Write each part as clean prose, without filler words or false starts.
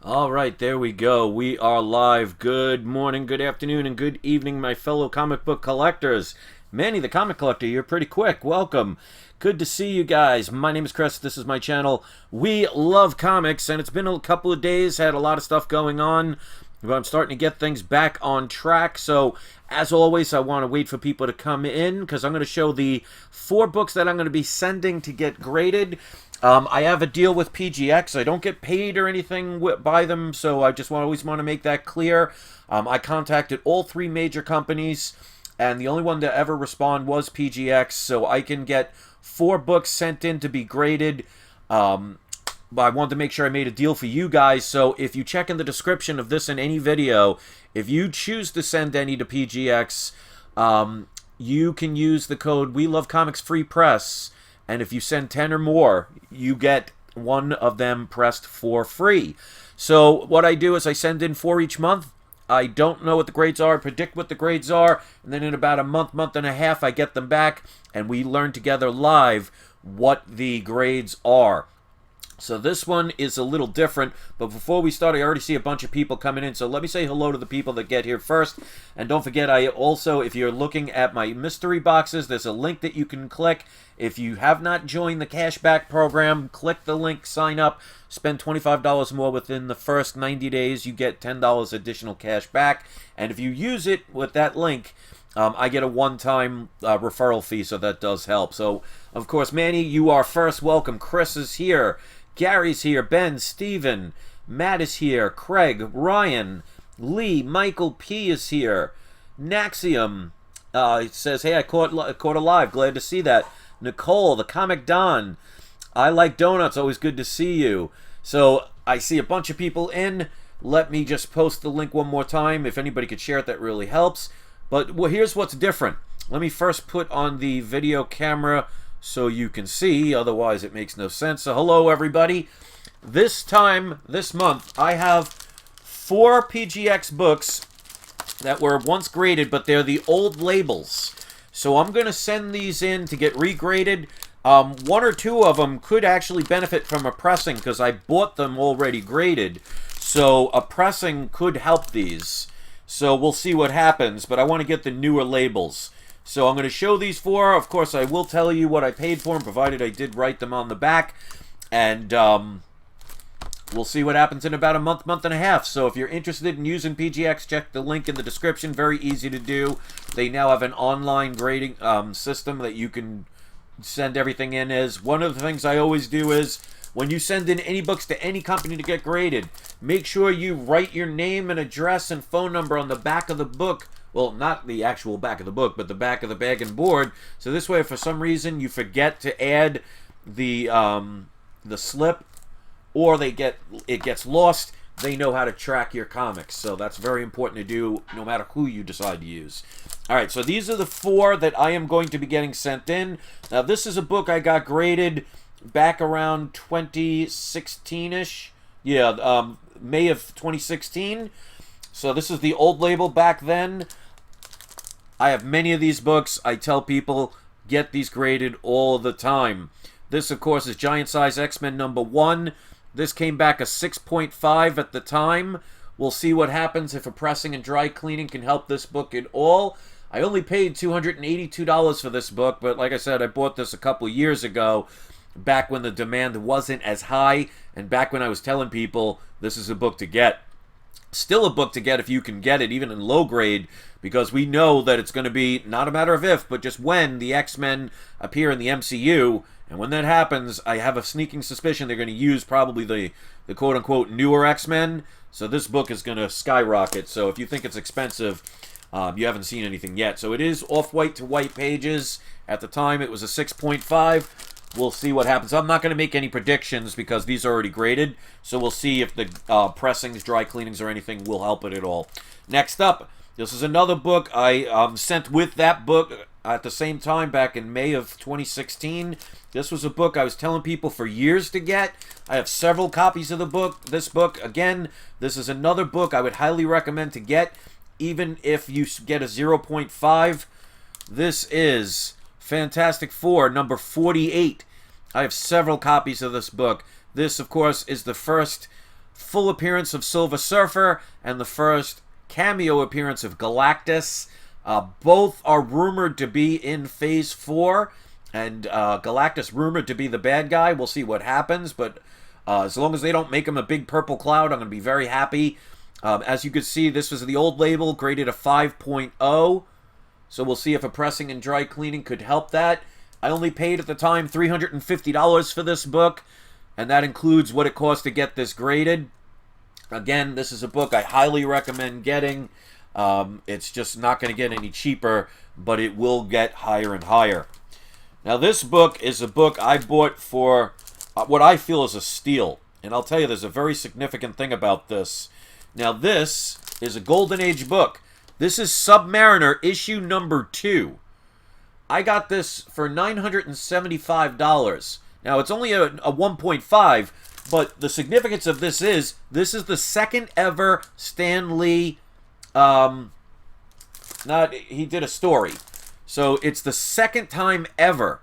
All right, there we go. We are live. Good morning, good afternoon, and good evening, my fellow comic book collectors. Manny the Comic Collector, you're pretty quick. Welcome. Good to see you guys. My name is Chris. This is my channel. We love comics, and it's been a couple of days. Had a lot of stuff going on, but I'm starting to get things back on track. So, as always, I want to wait for people to come in because I'm going to show the 4 books that I'm going to be sending to get graded. I have a deal with PGX. I don't get paid or anything by them, so I just always want to make that clear. I contacted all 3 major companies, and the only one to ever respond was PGX, so I can get 4 books sent in to be graded. But I wanted to make sure I made a deal for you guys, so if you check in the description of this and any video, if you choose to send any to PGX, you can use the code WeLoveComicsFreePress. And if you send 10 or more, you get one of them pressed for free. So what I do is I send in 4 each month. I don't know what the grades are, I predict what the grades are, and then in about a month and a half, I get them back, and we learn together live what the grades are. So this one is a little different, but before we start, I already see a bunch of people coming in, so let me say hello to the people that get here first. And don't forget, I also, if you're looking at my mystery boxes, there's a link that you can click. If you have not joined the cashback program, click the link, sign up, spend $25 more within the first 90 days, you get $10 additional cash back. And if you use it with that link, I get a one-time referral fee, so that does help. So, of course, Manny, you are first. Welcome. Chris is here. Gary's here, Ben, Steven, Matt is here, Craig, Ryan, Lee, Michael P is here, Naxium says, hey, I caught alive, glad to see that. Nicole, the Comic Don, I like donuts, always good to see you. So I see a bunch of people in. Let me just post the link one more time. If anybody could share it, that really helps. But well, here's what's different. Let me first put on the video camera so you can see, otherwise it makes no sense. So hello everybody. This month, I have 4 PGX books that were once graded, but they're the old labels. So I'm going to send these in to get regraded. 1 or 2 of them could actually benefit from a pressing because I bought them already graded. So a pressing could help these. So we'll see what happens, but I want to get the newer labels. So I'm going to show these 4. Of course, I will tell you what I paid for them, provided I did write them on the back. And we'll see what happens in about a month and a half. So if you're interested in using PGX, check the link in the description. Very easy to do. They now have an online grading system that you can send everything in as. One of the things I always do is, when you send in any books to any company to get graded, make sure you write your name and address and phone number on the back of the book. Well, not the actual back of the book, but the back of the bag and board. So this way, if for some reason you forget to add the slip, or it gets lost, they know how to track your comics. So that's very important to do, no matter who you decide to use. All right, so these are the 4 that I am going to be getting sent in. Now, this is a book I got graded back around 2016-ish. Yeah, May of 2016. So this is the old label back then. I have many of these books. I tell people, get these graded all the time. This, of course, is Giant Size X-Men #1. This came back a 6.5 at the time. We'll see what happens if a pressing and dry cleaning can help this book at all. I only paid $282 for this book, but like I said, I bought this a couple years ago, back when the demand wasn't as high, and back when I was telling people this is a book to get. Still a book to get if you can get it, even in low grade, because we know that it's going to be not a matter of if, but just when the X-Men appear in the MCU. And when that happens, I have a sneaking suspicion they're going to use probably the quote-unquote newer X-Men. So this book is going to skyrocket. So if you think it's expensive, you haven't seen anything yet. So it is off-white to white pages. At the time, it was a 6.5. We'll see what happens. I'm not going to make any predictions because these are already graded. So we'll see if the pressings, dry cleanings, or anything will help it at all. Next up, this is another book I sent with that book at the same time back in May of 2016. This was a book I was telling people for years to get. I have several copies of the book. This book, again, this is another book I would highly recommend to get, even if you get a 0.5. This is Fantastic Four, number 48. I have several copies of this book. This, of course, is the first full appearance of Silver Surfer and the first cameo appearance of Galactus. Both are rumored to be in Phase 4, and Galactus rumored to be the bad guy. We'll see what happens, but as long as they don't make him a big purple cloud, I'm going to be very happy. As you can see, this was the old label, graded a 5.0, so we'll see if a pressing and dry cleaning could help that. I only paid at the time $350 for this book, and that includes what it cost to get this graded. Again, this is a book I highly recommend getting. It's just not going to get any cheaper, but it will get higher and higher. Now, this book is a book I bought for what I feel is a steal. And I'll tell you, there's a very significant thing about this. Now, this is a Golden Age book. This is Submariner, issue number 2. I got this for $975. Now, it's only a 1.5, but the significance of this is the second ever Stan Lee, he did a story. So it's the second time ever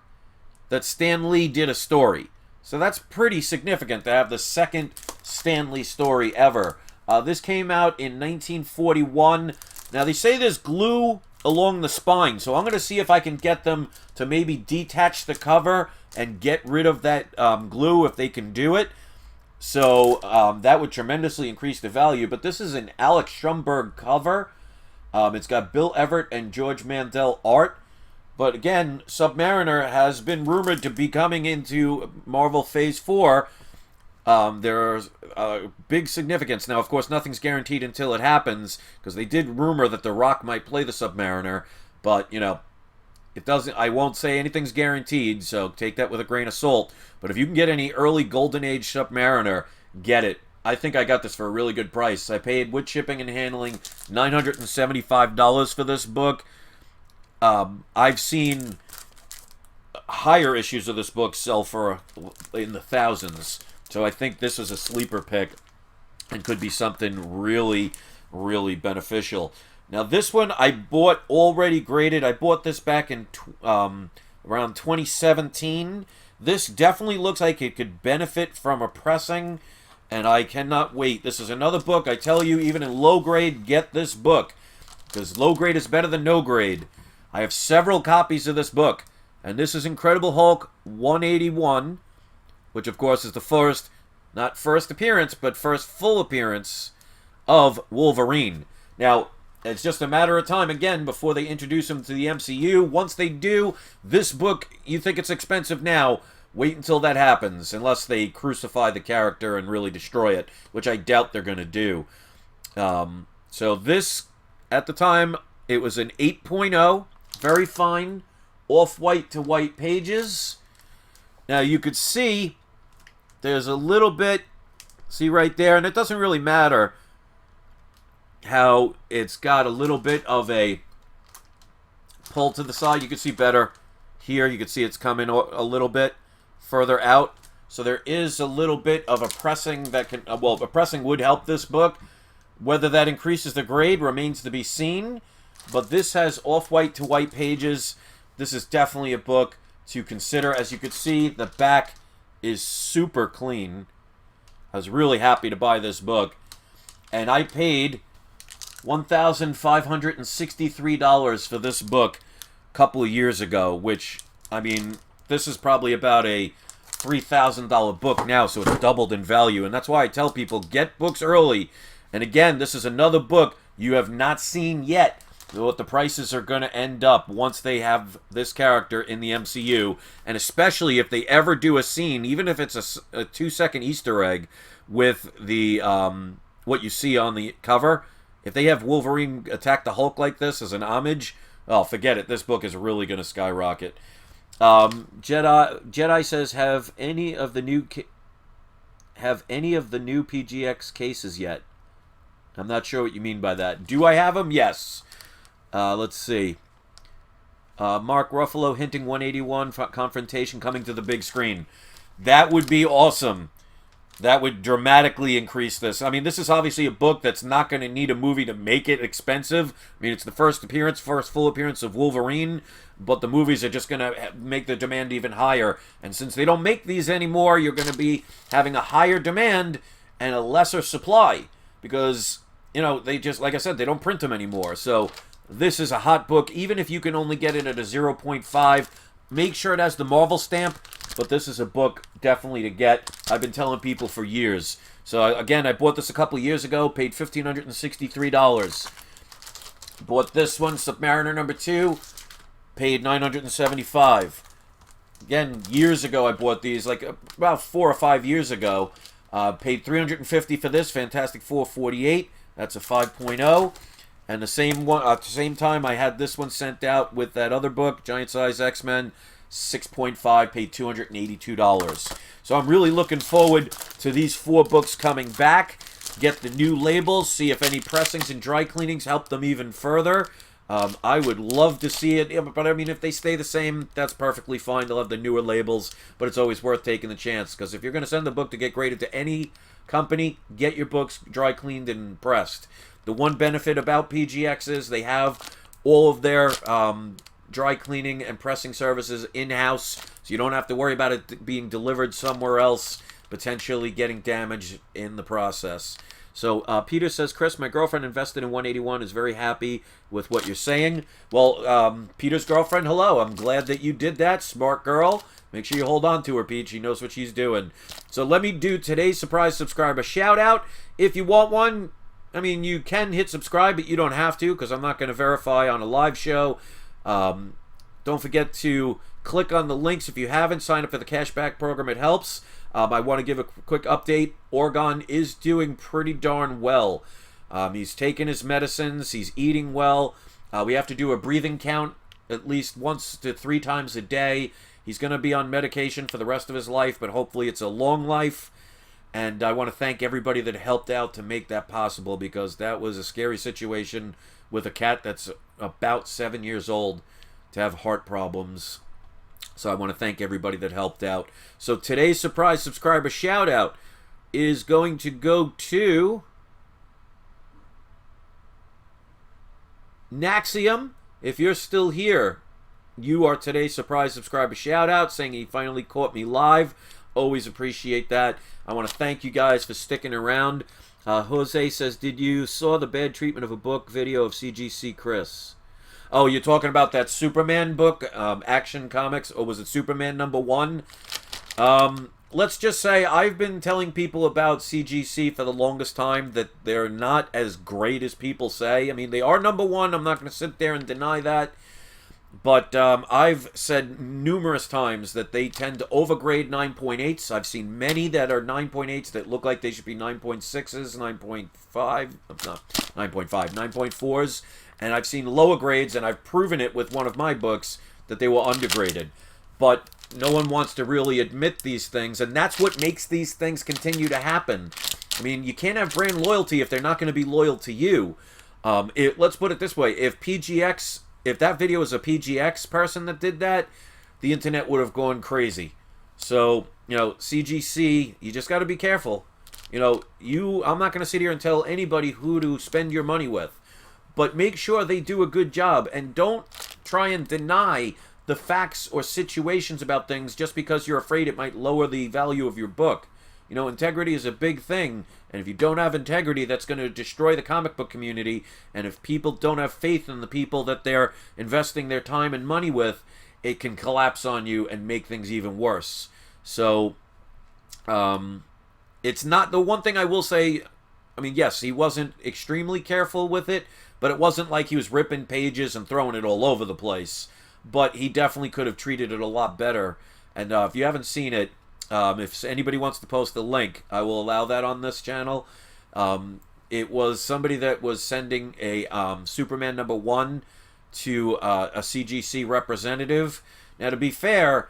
that Stan Lee did a story. So that's pretty significant to have the second Stan Lee story ever. This came out in 1941. Now, they say there's glue along the spine, so I'm going to see if I can get them to maybe detach the cover and get rid of that glue if they can do it. So that would tremendously increase the value. But this is an Alex Schomburg cover. It's got Bill Everett and George Mandel art. But again, Submariner has been rumored to be coming into Marvel Phase 4. There's big significance. Now, of course, nothing's guaranteed until it happens, because they did rumor that The Rock might play the Submariner. But, you know, it doesn't. I won't say anything's guaranteed, so take that with a grain of salt. But if you can get any early Golden Age Submariner, get it. I think I got this for a really good price. I paid, with shipping and handling, $975 for this book. I've seen higher issues of this book sell for in the thousands. So I think this is a sleeper pick and could be something really, really beneficial. Now, this one I bought already graded. I bought this back in around 2017. This definitely looks like it could benefit from a pressing, and I cannot wait. This is another book. I tell you, even in low grade, get this book, because low grade is better than no grade. I have several copies of this book, and this is Incredible Hulk 181, which, of course, is the first, not first appearance, but first full appearance of Wolverine. Now, it's just a matter of time, again, before they introduce him to the MCU. Once they do, this book, you think it's expensive now, wait until that happens, unless they crucify the character and really destroy it, which I doubt they're going to do. So this, at the time, it was an 8.0, very fine, off-white to white pages. Now, you could see there's a little bit, see right there, and it doesn't really matter how it's got a little bit of a pull to the side. You can see better here. You can see it's coming a little bit further out. So there is a little bit of a pressing that can, well, a pressing would help this book. Whether that increases the grade remains to be seen. But this has off-white to white pages. This is definitely a book to consider. As you can see, the back is super clean. I was really happy to buy this book. And I paid $1,563 for this book a couple of years ago, which, I mean, this is probably about a $3,000 book now, so it's doubled in value. And that's why I tell people, get books early. And again, this is another book you have not seen yet, what the prices are going to end up once they have this character in the MCU, and especially if they ever do a scene, even if it's a 2-second Easter egg with the what you see on the cover. If they have Wolverine attack the Hulk like this as an homage, oh, forget it. This book is really going to skyrocket. Jedi says, have any of the new PGX cases yet? I'm not sure what you mean by that. Do I have them? Yes. Let's see. Mark Ruffalo hinting 181 confrontation coming to the big screen. That would be awesome. That would dramatically increase this. I mean, this is obviously a book that's not going to need a movie to make it expensive. I mean, it's the first full appearance of Wolverine, but the movies are just going to make the demand even higher. And since they don't make these anymore, you're going to be having a higher demand, and a lesser supply because, you know, they just, like I said, they don't print them anymore. So this is a hot book. Even if you can only get it at a 0.5, make sure it has the Marvel stamp. But this is a book definitely to get. I've been telling people for years. So again, I bought this a couple years ago, paid $1,563. Bought this one, Submariner number 2, paid $975. Again, years ago I bought these, like about 4 or 5 years ago. Paid $350 for this, Fantastic Four 48. That's a 5.0. And the same one at the same time I had this one sent out with that other book, Giant Size X-Men, 6.5, paid $282. So I'm really looking forward to these 4 books coming back. Get the new labels, see if any pressings and dry cleanings help them even further. I would love to see it, but I mean, if they stay the same, that's perfectly fine. They'll have the newer labels, but it's always worth taking the chance, because if you're going to send the book to get graded to any company, get your books dry cleaned and pressed. The one benefit about PGX is they have all of their dry cleaning and pressing services in-house, so you don't have to worry about it being delivered somewhere else, potentially getting damaged in the process. So Peter says, Chris, my girlfriend invested in 181, is very happy with what you're saying. Well, Peter's girlfriend, hello. I'm glad that you did that. Smart girl. Make sure you hold on to her, Pete. She knows what she's doing. So let me do today's surprise subscriber shout out. If you want one, I mean, you can hit subscribe, but you don't have to, because I'm not going to verify on a live show. Don't forget to click on the links if you haven't. Sign up for the cashback program. It helps. I want to give a quick update. Oregon is doing pretty darn well. He's taking his medicines. He's eating well. We have to do a breathing count at least once to 3 times a day. He's going to be on medication for the rest of his life, but hopefully it's a long life. And I want to thank everybody that helped out to make that possible, because that was a scary situation with a cat that's about 7 years old to have heart problems. So I want to thank everybody that helped out. So today's surprise subscriber shout out is going to go to Naxium. If you're still here, you are today's surprise subscriber shout out, saying he finally caught me live. Always appreciate that. I want to thank you guys for sticking around. Jose says, did you saw the bad treatment of a book video of CGC Chris? Oh, you're talking about that Superman book, Action Comics, or was it Superman #1? Let's just say I've been telling people about CGC for the longest time that they're not as great as people say. I mean, they are #1. I'm not going to sit there and deny that. But I've said numerous times that they tend to overgrade 9.8s. I've seen many that are 9.8s that look like they should be 9.6s, 9.5, not 9.5, 9.4s. And I've seen lower grades, and I've proven it with one of my books that they were undergraded. But no one wants to really admit these things, and that's what makes these things continue to happen. I mean, you can't have brand loyalty if they're not going to be loyal to you. Let's put it this way. If that video was a PGX person that did that, the internet would have gone crazy. So, you know, CGC, you just got to be careful. You know, I'm not going to sit here and tell anybody who to spend your money with. But make sure they do a good job, and don't try and deny the facts or situations about things just because you're afraid it might lower the value of your book. You know, integrity is a big thing, and if you don't have integrity, that's going to destroy the comic book community, and if people don't have faith in the people that they're investing their time and money with, it can collapse on you and make things even worse. So, it's not the one thing I will say. I mean, yes, he wasn't extremely careful with it, but it wasn't like he was ripping pages and throwing it all over the place. But he definitely could have treated it a lot better. And if you haven't seen it, if anybody wants to post the link, I will allow that on this channel. It was somebody that was sending a Superman #1 to a CGC representative. Now, to be fair,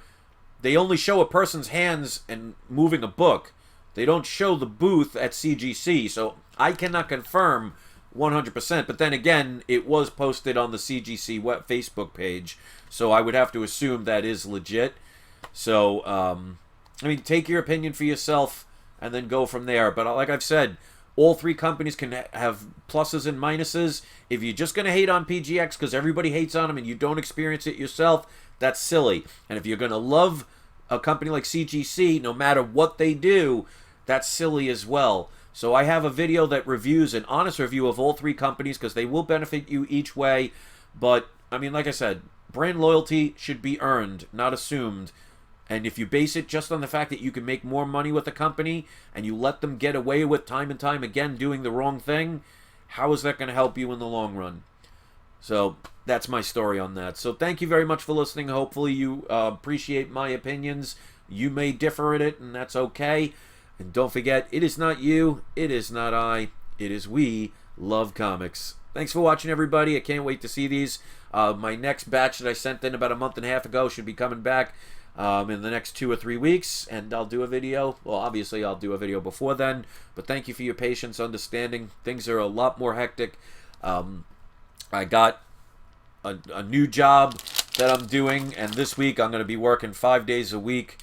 they only show a person's hands and moving a book. They don't show the booth at CGC, so I cannot confirm 100%. But then again, it was posted on the CGC Facebook page, so I would have to assume that is legit. So, I mean, take your opinion for yourself and then go from there. But like I've said, all 3 companies can have pluses and minuses. If you're just going to hate on PGX because everybody hates on them and you don't experience it yourself, that's silly. And if you're going to love a company like CGC, no matter what they do, that's silly as well. So I have a video that reviews an honest review of all three companies because they will benefit you each way. But, I mean, like I said, brand loyalty should be earned, not assumed. And if you base it just on the fact that you can make more money with a company and you let them get away with time and time again doing the wrong thing, how is that going to help you in the long run? So that's my story on that. So thank you very much for listening. Hopefully you appreciate my opinions. You may differ in it, and that's okay. And don't forget, it is not you, it is not I, it is we love comics. Thanks for watching, everybody. I can't wait to see these. My next batch that I sent in about a month and a half ago should be coming back in the next 2 or 3 weeks, and I'll do a video. Well, obviously I'll do a video before then, but thank you for your patience, understanding. Things are a lot more hectic. I got a new job that I'm doing, and this week I'm going to be working 5 days a week,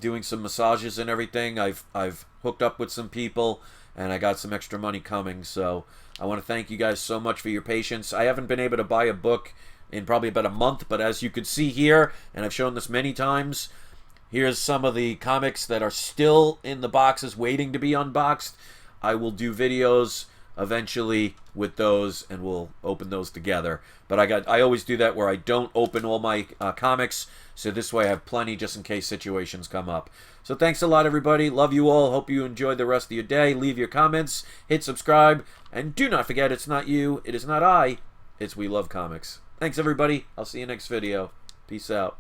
doing some massages and everything. I've hooked up with some people, and I got some extra money coming, so I want to thank you guys so much for your patience. I haven't been able to buy a book in probably about a month, but as you can see here, and I've shown this many times, here's some of the comics that are still in the boxes waiting to be unboxed. I will do videos eventually with those, and we'll open those together. But I always do that where I don't open all my comics, so this way I have plenty just in case situations come up. So thanks a lot, everybody. Love you all. Hope you enjoy the rest of your day. Leave your comments, hit subscribe, and do not forget, it's not you, it is not I, it's We Love Comics. Thanks, everybody. I'll see you next video. Peace out.